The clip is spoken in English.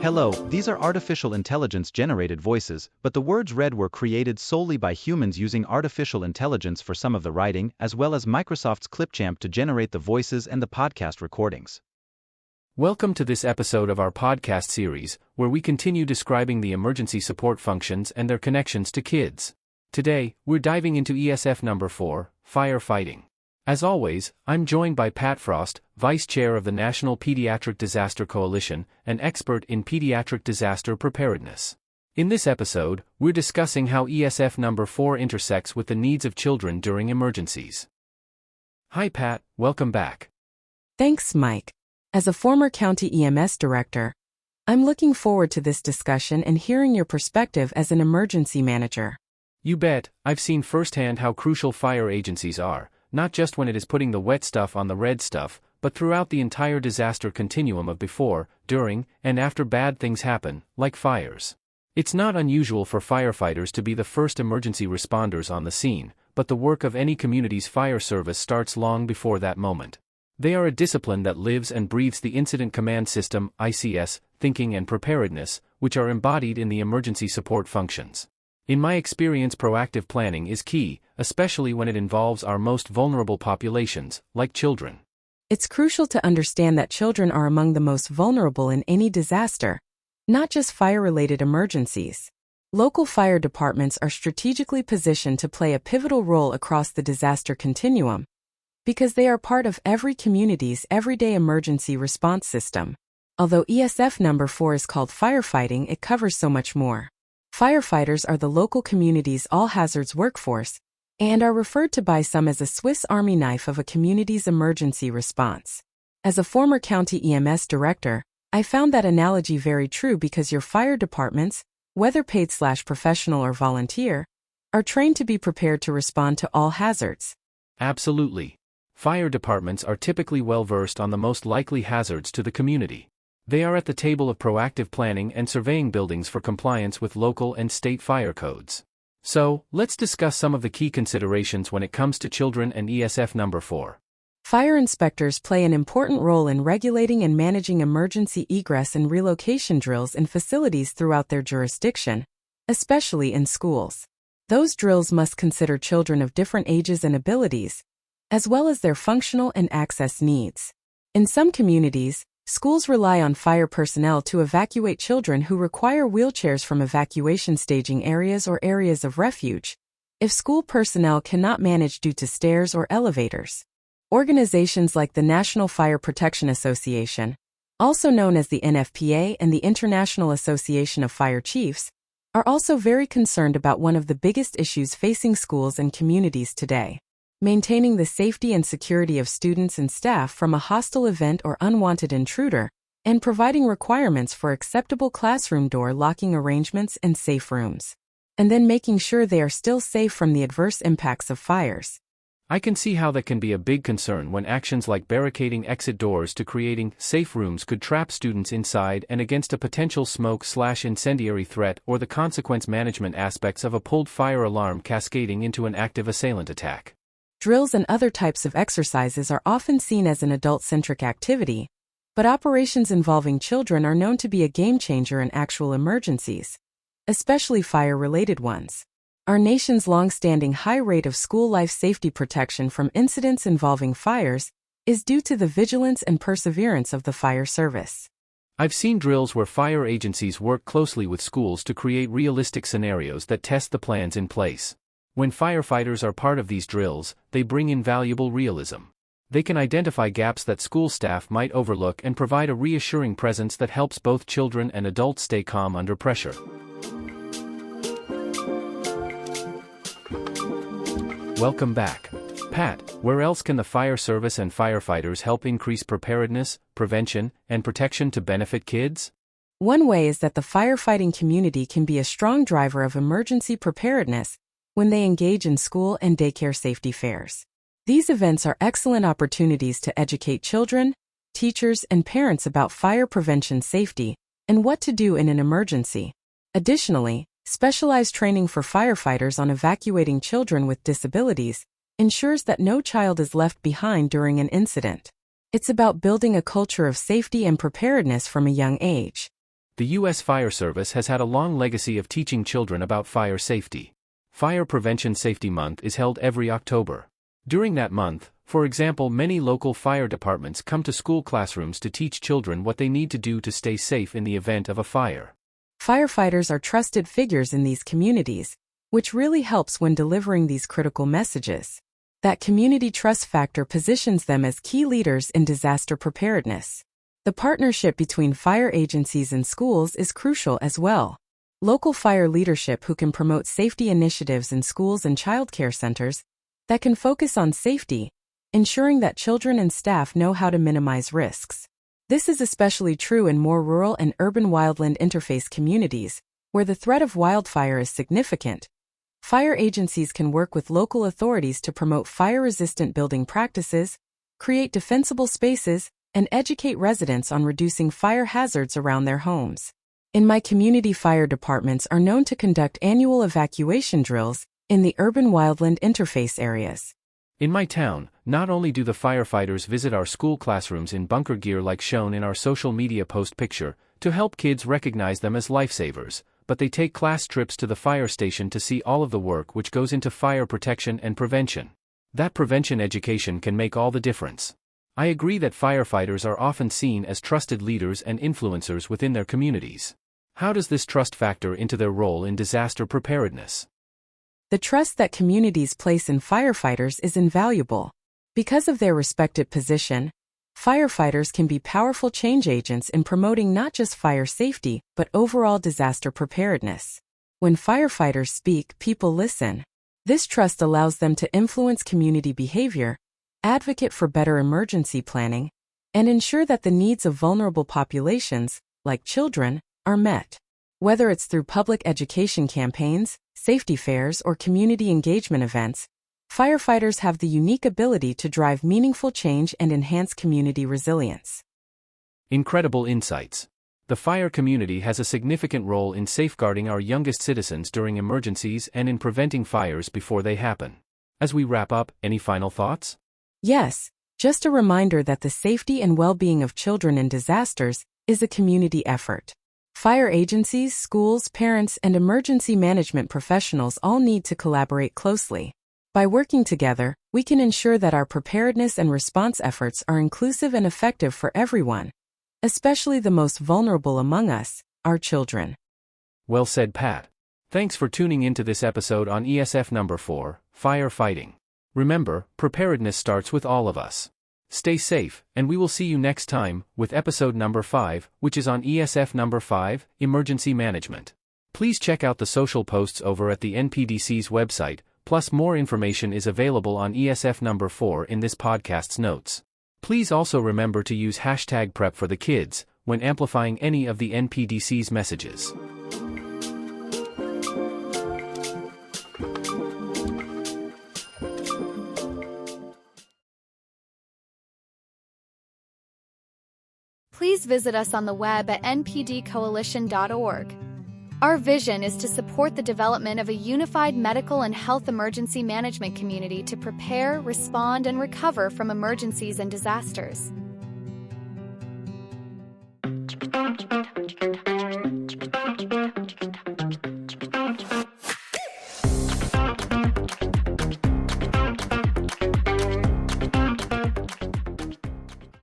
Hello, these are artificial intelligence-generated voices, but the words read were created solely by humans using artificial intelligence for some of the writing, as well as Microsoft's Clipchamp to generate the voices and the podcast recordings. Welcome to this episode of our podcast series, where we continue describing the emergency support functions and their connections to kids. Today, we're diving into ESF number 4, Firefighting. As always, I'm joined by Pat Frost, Vice Chair of the National Pediatric Disaster Coalition, an expert in pediatric disaster preparedness. In this episode, we're discussing how ESF number 4 intersects with the needs of children during emergencies. Hi Pat, welcome back. Thanks, Mike. As a former county EMS director, I'm looking forward to this discussion and hearing your perspective as an emergency manager. You bet, I've seen firsthand how crucial fire agencies are, not just when it is putting the wet stuff on the red stuff, but throughout the entire disaster continuum of before, during, and after bad things happen, like fires. It's not unusual for firefighters to be the first emergency responders on the scene, but the work of any community's fire service starts long before that moment. They are a discipline that lives and breathes the Incident Command System, ICS, thinking and preparedness, which are embodied in the emergency support functions. In my experience, proactive planning is key, especially when it involves our most vulnerable populations, like children. It's crucial to understand that children are among the most vulnerable in any disaster, not just fire-related emergencies. Local fire departments are strategically positioned to play a pivotal role across the disaster continuum, because they are part of every community's everyday emergency response system. Although ESF number 4 is called firefighting, it covers so much more. Firefighters are the local community's all-hazards workforce, and are referred to by some as a Swiss Army knife of a community's emergency response. As a former county EMS director, I found that analogy very true because your fire departments, whether paid/professional or volunteer, are trained to be prepared to respond to all hazards. Absolutely. Fire departments are typically well-versed on the most likely hazards to the community. They are at the table of proactive planning and surveying buildings for compliance with local and state fire codes. So, let's discuss some of the key considerations when it comes to children and ESF number 4. Fire inspectors play an important role in regulating and managing emergency egress and relocation drills in facilities throughout their jurisdiction, especially in schools. Those drills must consider children of different ages and abilities, as well as their functional and access needs. In some communities, schools rely on fire personnel to evacuate children who require wheelchairs from evacuation staging areas or areas of refuge, if school personnel cannot manage due to stairs or elevators. Organizations like the National Fire Protection Association, also known as the NFPA, and the International Association of Fire Chiefs, are also very concerned about one of the biggest issues facing schools and communities today: maintaining the safety and security of students and staff from a hostile event or unwanted intruder, and providing requirements for acceptable classroom door locking arrangements and safe rooms. And then making sure they are still safe from the adverse impacts of fires. I can see how that can be a big concern when actions like barricading exit doors to creating safe rooms could trap students inside and against a potential smoke/incendiary threat, or the consequence management aspects of a pulled fire alarm cascading into an active assailant attack. Drills and other types of exercises are often seen as an adult-centric activity, but operations involving children are known to be a game-changer in actual emergencies, especially fire-related ones. Our nation's long-standing high rate of school life safety protection from incidents involving fires is due to the vigilance and perseverance of the fire service. I've seen drills where fire agencies work closely with schools to create realistic scenarios that test the plans in place. When firefighters are part of these drills, they bring in valuable realism. They can identify gaps that school staff might overlook and provide a reassuring presence that helps both children and adults stay calm under pressure. Welcome back. Pat, where else can the fire service and firefighters help increase preparedness, prevention, and protection to benefit kids? One way is that the firefighting community can be a strong driver of emergency preparedness when they engage in school and daycare safety fairs. These events are excellent opportunities to educate children, teachers, and parents about fire prevention safety and what to do in an emergency. Additionally, specialized training for firefighters on evacuating children with disabilities, ensures that no child is left behind during an incident. It's about building a culture of safety and preparedness from a young age. The U.S. Fire Service has had a long legacy of teaching children about fire safety. Fire Prevention Safety Month is held every October. During that month, for example, many local fire departments come to school classrooms to teach children what they need to do to stay safe in the event of a fire. Firefighters are trusted figures in these communities, which really helps when delivering these critical messages. That community trust factor positions them as key leaders in disaster preparedness. The partnership between fire agencies and schools is crucial as well. Local fire leadership who can promote safety initiatives in schools and childcare centers that can focus on safety, ensuring that children and staff know how to minimize risks. This is especially true in more rural and urban wildland interface communities, where the threat of wildfire is significant. Fire agencies can work with local authorities to promote fire-resistant building practices, create defensible spaces, and educate residents on reducing fire hazards around their homes. In my community, fire departments are known to conduct annual evacuation drills in the urban wildland interface areas. In my town, not only do the firefighters visit our school classrooms in bunker gear like shown in our social media post picture, to help kids recognize them as lifesavers, but they take class trips to the fire station to see all of the work which goes into fire protection and prevention. That prevention education can make all the difference. I agree that firefighters are often seen as trusted leaders and influencers within their communities. How does this trust factor into their role in disaster preparedness? The trust that communities place in firefighters is invaluable. Because of their respected position, firefighters can be powerful change agents in promoting not just fire safety, but overall disaster preparedness. When firefighters speak, people listen. This trust allows them to influence community behavior, advocate for better emergency planning, and ensure that the needs of vulnerable populations, like children, are met. Whether it's through public education campaigns, safety fairs, or community engagement events, firefighters have the unique ability to drive meaningful change and enhance community resilience. Incredible insights. The fire community has a significant role in safeguarding our youngest citizens during emergencies and in preventing fires before they happen. As we wrap up, any final thoughts? Yes, just a reminder that the safety and well-being of children in disasters is a community effort. Fire agencies, schools, parents, and emergency management professionals all need to collaborate closely. By working together, we can ensure that our preparedness and response efforts are inclusive and effective for everyone, especially the most vulnerable among us, our children. Well said, Pat. Thanks for tuning into this episode on ESF number 4, Firefighting. Remember, preparedness starts with all of us. Stay safe, and we will see you next time with episode number 5, which is on ESF number 5, Emergency Management. Please check out the social posts over at the NPDC's website, plus more information is available on ESF number 4 in this podcast's notes. Please also remember to use hashtag Prep for the Kids when amplifying any of the NPDC's messages. Please visit us on the web at npdcoalition.org. Our vision is to support the development of a unified medical and health emergency management community to prepare, respond, and recover from emergencies and disasters.